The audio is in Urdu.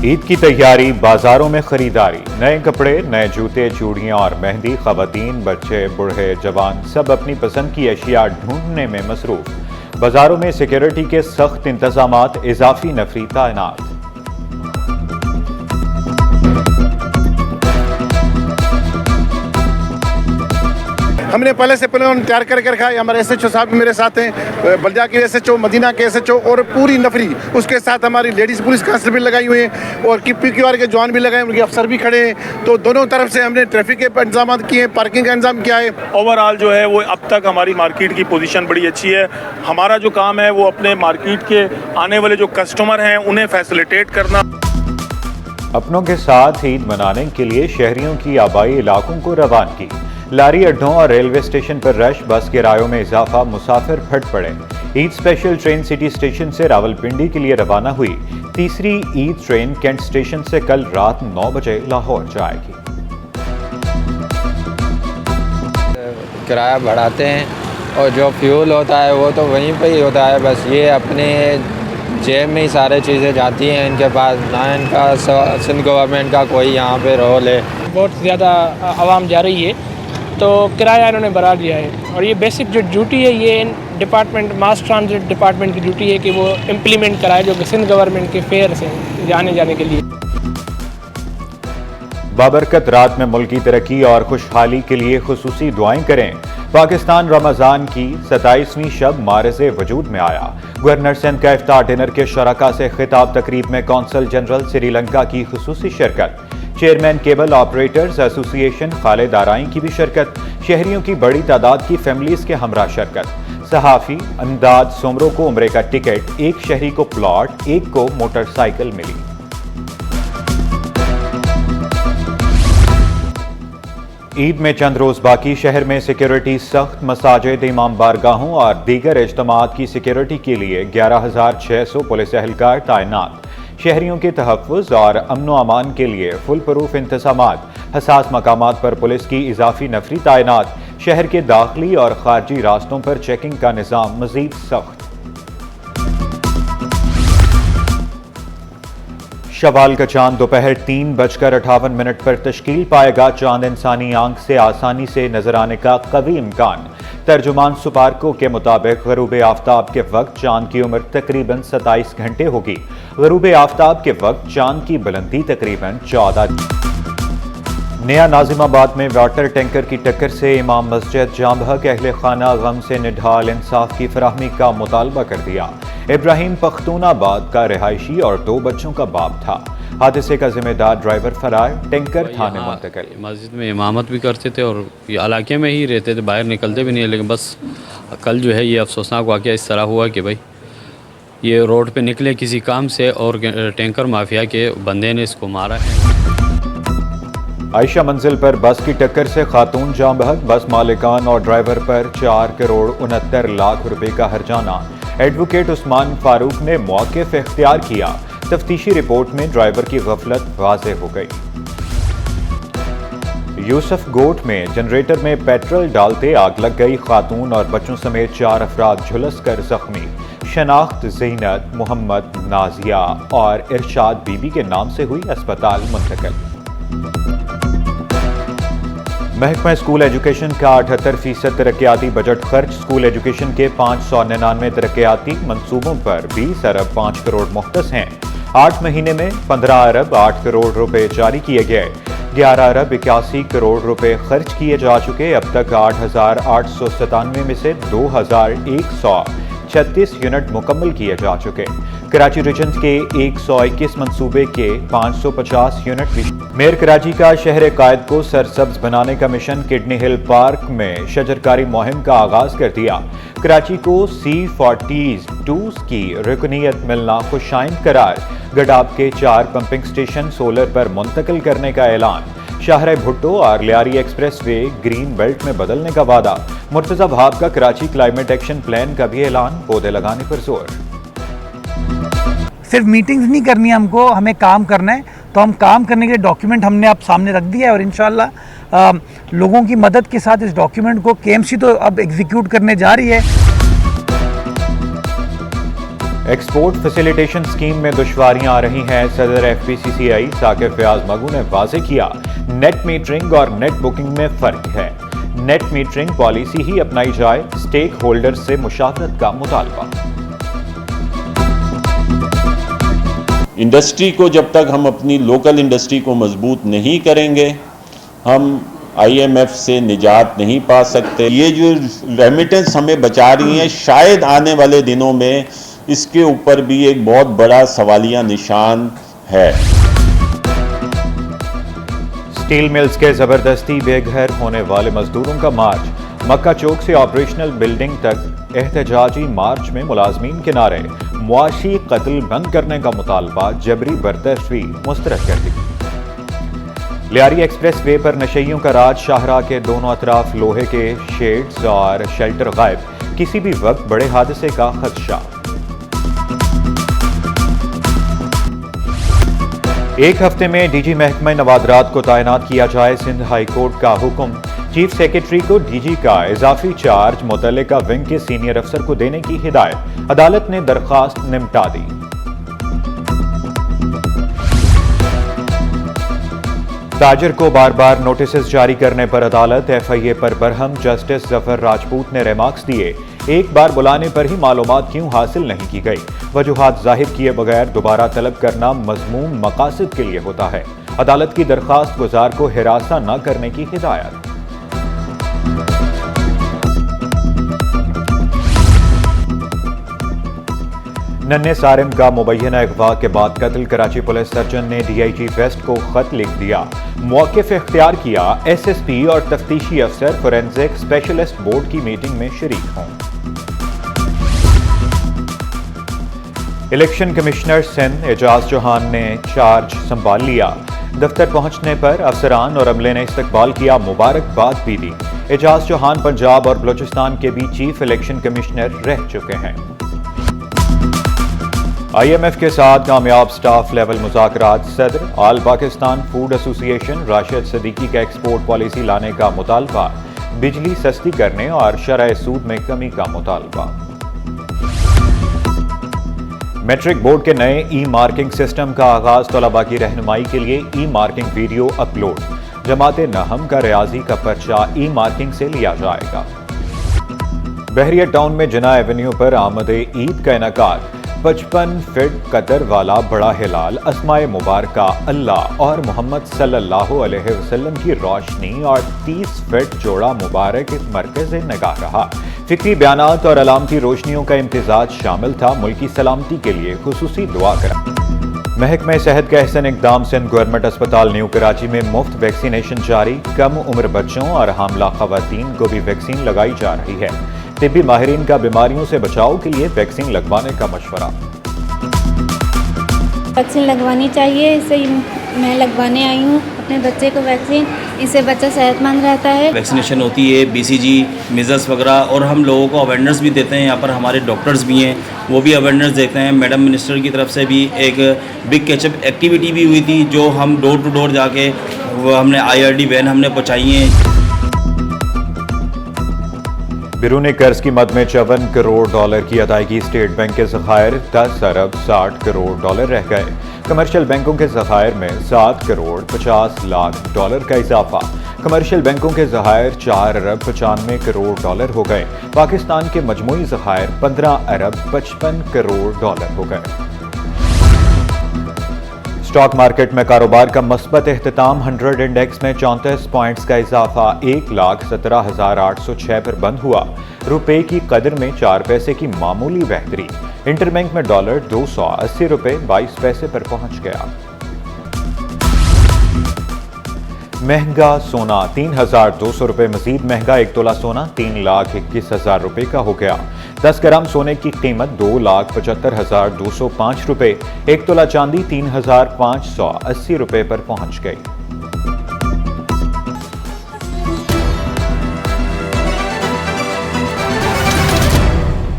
عید کی تیاری، بازاروں میں خریداری، نئے کپڑے، نئے جوتے، چوڑیاں اور مہندی، خواتین، بچے، بوڑھے، جوان سب اپنی پسند کی اشیاء ڈھونڈنے میں مصروف۔ بازاروں میں سیکیورٹی کے سخت انتظامات، اضافی نفری تعینات۔ ہم نے پہلے سے پلان تیار کر کے رکھا ہے۔ ہمارے ایس ایچ او صاحب بھی میرے ساتھ ہیں، بلدیہ کے ایس ایچ او، مدینہ کے ایس ایچ او اور پوری نفری، اس کے ساتھ ہماری لیڈیز پولیس کانسٹیبل بھی لگائی ہوئی ہیں اور PQR کے جوان بھی لگائے ہیں، ان کے افسر بھی کھڑے ہیں۔ تو دونوں طرف سے ہم نے ٹریفک کے انتظامات کیے ہیں، پارکنگ کا انتظام کیا ہے۔ اوورآل جو ہے وہ اب تک ہماری مارکیٹ کی پوزیشن بڑی اچھی ہے۔ ہمارا جو کام ہے وہ اپنے مارکیٹ کے آنے والے جو کسٹمر ہیں انہیں فیسیلیٹیٹ کرنا۔ اپنوں کے ساتھ عید منانے کے لیے شہریوں کی آبائی علاقوں کو روانگی۔ لاری اڈوں اور ریلوے اسٹیشن پر رش، بس کرایوں میں اضافہ، مسافر پھٹ پڑے۔ عید اسپیشل ٹرین سٹی اسٹیشن سے راولپنڈی کے لیے روانہ ہوئی۔ تیسری عید ٹرین کینٹ اسٹیشن سے کل رات 9 بجے لاہور جائے گی۔ کرایہ بڑھاتے ہیں اور جو فیول ہوتا ہے وہ تو وہیں پہ ہی ہوتا ہے، بس یہ اپنے جیب میں ہی سارے چیزیں جاتی ہیں، ان کے پاس نہ ان کا سندھ گورنمنٹ کا کوئی یہاں پہ رول ہے۔ بہت زیادہ عوام جا رہی ہے تو کرایہ انہوں نے بڑھا دیا ہے، اور یہ بیسک جو ڈیوٹی ہے یہ ڈپارٹمنٹ ماس ٹرانزٹ ڈپارٹمنٹ کی ڈیوٹی ہے کہ وہ امپلیمنٹ کرائے جو کہ سندھ گورنمنٹ کے فیئر سے جانے کے لیے۔ بابرکت رات میں ملکی ترقی اور خوشحالی کے لیے خصوصی دعائیں کریں۔ پاکستان رمضان کی 27ویں شب معرض وجود میں آیا۔ گورنر سندھ کا افطار ڈنر کے شرکاء سے خطاب، تقریب میں قونصل جنرل سری لنکا کی خصوصی شرکت۔ چیئرمین کیبل آپریٹرز ایسوسی ایشن خالد آرائیں کی بھی شرکت۔ شہریوں کی بڑی تعداد کی فیملیز کے ہمراہ شرکت۔ صحافی امداد سومرو کو عمرے کا ٹکٹ، ایک شہری کو پلاٹ، ایک کو موٹر سائیکل ملی۔ عید میں چند روز باقی، شہر میں سیکیورٹی سخت، مساجد، امام بارگاہوں اور دیگر اجتماعات کی سیکیورٹی کے لیے 11,600 پولیس اہلکار تعینات۔ شہریوں کے تحفظ اور امن و امان کے لیے فل پروف انتظامات، حساس مقامات پر پولیس کی اضافی نفری تعینات، شہر کے داخلی اور خارجی راستوں پر چیکنگ کا نظام مزید سخت۔ شوال کا چاند دوپہر 3:58 پر تشکیل پائے گا۔ چاند انسانی آنکھ سے آسانی سے نظر آنے کا قوی امکان۔ ترجمان سپارکو کے مطابق غروب آفتاب کے وقت چاند کی عمر تقریباً 27 گھنٹے ہوگی۔ غروب آفتاب کے وقت چاند کی بلندی تقریباً 14۔ نیا ناظم آباد میں واٹر ٹینکر کی ٹکر سے امام مسجد جام بحق اہل خانہ غم سے نڈھال، انصاف کی فراہمی کا مطالبہ کر دیا۔ ابراہیم پختون آباد کا رہائشی اور 2 بچوں کا باپ تھا۔ حادثے کا ذمہ دار ڈرائیور فرار، ٹینکر تھانے منتقل۔ مسجد میں امامت بھی کرتے تھے اور یہ علاقے میں ہی رہتے تھے، باہر نکلتے بھی نہیں، لیکن بس کل جو ہے یہ افسوسناک واقعہ اس طرح ہوا کہ بھائی یہ روڈ پہ نکلے کسی کام سے اور ٹینکر مافیا کے بندے نے اس کو مارا ہے۔ عائشہ منزل پر بس کی ٹکر سے خاتون جام بحق، بس مالکان اور ڈرائیور پر 4,69,00,000 روپے کا ہرجانہ۔ ایڈوکیٹ عثمان فاروق نے موقف اختیار کیا۔ تفتیشی رپورٹ میں ڈرائیور کی غفلت واضح ہو گئی۔ یوسف گوٹ میں جنریٹر میں پیٹرول ڈالتے آگ لگ گئی، خاتون اور بچوں سمیت 4 افراد جھلس کر زخمی۔ شناخت زینت، محمد، نازیہ اور ارشاد بی بی کے نام سے ہوئی، اسپتال منتقل۔ محکمہ اسکول ایجوکیشن کا 78% ترقیاتی بجٹ خرچ۔ اسکول ایجوکیشن کے 599 ترقیاتی منصوبوں پر 20 ارب 5 کروڑ مختص ہیں۔ 8 مہینے میں 15 ارب 8 کروڑ روپے جاری کیے گئے۔ 11 ارب 81 کروڑ روپے خرچ کیے جا چکے۔ اب تک 8,897 میں سے 2,136 یونٹ مکمل کیے جا چکے۔ کراچی ریجن کے 121 منصوبے کے 550 یونٹ بھی۔ میئر کراچی کا شہر قائد کو سرسبز بنانے کا مشن، کڈنی ہل پارک میں شجرکاری مہم کا آغاز کر دیا۔ کراچی کو C42 کی رکنیت ملنا خوش آئند قرار۔ گڈاب کے 4 پمپنگ سٹیشن سولر پر منتقل کرنے کا اعلان۔ شاہراہ بھٹو اور Lyari express way green belt میں بدلنے کا وعدہ۔ مرتضی بھاب کا کراچی کلائمیٹ ایکشن پلان کا بھی اعلان، پودے لگانے پر زور۔ صرف میٹنگز نہیں کرنی ہے، ہم کو ہمیں کام کرنا ہے، تو ہم کام کرنے کے لیے ڈاکیومنٹ ہم نے اب سامنے رکھ دیا ہے، اور انشاءاللہ لوگوں کی مدد کے ساتھ اس ڈاکیومنٹ کو KMC تو اب ایگزیکیوٹ کرنے جا رہی ہے۔ ایکسپورٹ فیسیلیٹیشن اسکیم میں دشواریاں آ رہی ہیں. صدر FPCCI ثاقب فیاض مگو نے واضح کیا نیٹ میٹرنگ اور نیٹ بکنگ میں فرق ہے. نیٹ میٹرنگ پالیسی ہی اپنائی جائے, اسٹیک ہولڈر سے مشاورت کا مطالبہ. انڈسٹری کو جب تک ہم اپنی لوکل انڈسٹری کو مضبوط نہیں کریں گے, ہم IMF سے نجات نہیں پا سکتے. یہ جو ریمیٹنس ہمیں بچا رہی ہیں, شاید آنے والے دنوں میں اس کے اوپر بھی ایک بہت بڑا سوالیہ نشان ہے. اسٹیل ملز کے زبردستی بے گھر ہونے والے مزدوروں کا مارچ. مکہ چوک سے آپریشنل بلڈنگ تک احتجاجی مارچ میں ملازمین کے نعرے. معاشی قتل بند کرنے کا مطالبہ, جبری برطرفی مسترد کر دی. لیاری ایکسپریس وے پر نشیوں کا راج. شاہراہ کے دونوں اطراف لوہے کے شیڈز اور شیلٹر غائب. کسی بھی وقت بڑے حادثے کا خدشہ. ایک ہفتے میں DG محکمہ نوادرات کو تعینات کیا جائے. سندھ ہائی کورٹ کا حکم. چیف سیکرٹری کو DG کا اضافی چارج متعلقہ ونگ کے سینئر افسر کو دینے کی ہدایت. عدالت نے درخواست نمٹا دی. تاجر کو بار بار نوٹسز جاری کرنے پر عدالت. FIA پر برہم. جسٹس ظفر راجپوت نے ریمارکس دیے. ایک بار بلانے پر ہی معلومات کیوں حاصل نہیں کی گئی؟ وجوہات ظاہر کیے بغیر دوبارہ طلب کرنا مذموم مقاصد کے لیے ہوتا ہے. عدالت کی درخواست گزار کو ہراساں نہ کرنے کی ہدایت. ننھے سارم کا مبینہ اغوا کے بعد قتل. کراچی پولیس سرجن نے DIG ویسٹ کو خط لکھ دیا. موقف اختیار کیا. SSP اور تفتیشی افسر فورینزک اسپیشلسٹ بورڈ کی میٹنگ میں شریک ہوں. الیکشن کمشنر سندھ اعجاز چوہان نے چارج سنبھال لیا. دفتر پہنچنے پر افسران اور عملے نے استقبال کیا, مبارکباد بھی دی. اعجاز چوہان پنجاب اور بلوچستان کے بھی چیف الیکشن کمشنر رہ چکے ہیں. IMF کے ساتھ کامیاب سٹاف لیول مذاکرات. صدر آل پاکستان فوڈ ایسوسی ایشن راشد صدیقی کا ایکسپورٹ پالیسی لانے کا مطالبہ. بجلی سستی کرنے اور شرح سود میں کمی کا مطالبہ. میٹرک بورڈ کے نئے ای مارکنگ سسٹم کا آغاز. طلباء کی رہنمائی کے لیے ای مارکنگ ویڈیو اپلوڈ. جماعت نہم کا ریاضی کا پرچہ ای مارکنگ سے لیا جائے گا. بحریہ ٹاؤن میں جناح ایونیو پر آمد عید کا انعقاد. 55 فٹ قطر والا بڑا ہلال اسماء مبارکہ اللہ اور محمد صلی اللہ علیہ وسلم کی روشنی اور 30 فٹ جوڑا مبارک ایک مرکز نگاہ رہا. فکری بیانات اور علامتی روشنیوں کا امتزاج شامل تھا. ملکی سلامتی کے لیے خصوصی دعا کرا. محکمہ صحت کا احسن اقدام. سندھ گورنمنٹ اسپتال نیو کراچی میں مفت ویکسینیشن جاری. کم عمر بچوں اور حاملہ خواتین کو بھی ویکسین لگائی جا رہی ہے. طبی ماہرین کا بیماریوں سے بچاؤ کے لیے ویکسین لگوانے کا مشورہ. ویکسین لگوانی چاہیے. اس سے میں لگوانے آئی ہوں اپنے بچے کو ویکسین. اس سے بچہ صحت مند رہتا ہے. ویکسینیشن ہوتی ہے BCG میزلس وغیرہ, اور ہم لوگوں کو اویئرنیس بھی دیتے ہیں. یہاں پر ہمارے ڈاکٹرز بھی ہیں, وہ بھی اویئرنیس دیتے ہیں. میڈم منسٹر کی طرف سے بھی ایک بگ کیچ اپ ایکٹیویٹی بھی ہوئی تھی, جو ہم ڈور ٹو ڈور جا کے ہم نے IRD وین ہم نے پہنچائی ہیں. بیرون قرض کی مد میں 54 کروڑ ڈالر کی ادائیگی. اسٹیٹ بینک کے ذخائر 10 ارب 60 کروڑ ڈالر رہ گئے. کمرشل بینکوں کے ذخائر میں 7 کروڑ 50 لاکھ ڈالر کا اضافہ. کمرشل بینکوں کے ذخائر 4 ارب 95 کروڑ ڈالر ہو گئے. پاکستان کے مجموعی ذخائر 15 ارب 55 کروڑ ڈالر ہو گئے. اسٹاک مارکیٹ میں کاروبار کا مثبت اختتام. 100 انڈیکس میں 34 پوائنٹس کا اضافہ 1,17,806 پر بند ہوا. روپے کی قدر میں 4 پیسے کی معمولی بہتری. انٹر بینک میں ڈالر 280 روپے 22 پیسے پر پہنچ گیا. مہنگا سونا 3,200 روپے مزید مہنگا. 1 تولہ سونا 3,21,000 روپے کا ہو گیا. 10 گرام سونے کی قیمت 2,75,205 روپے. 1 تولہ چاندی 3,580 روپے پر پہنچ گئی.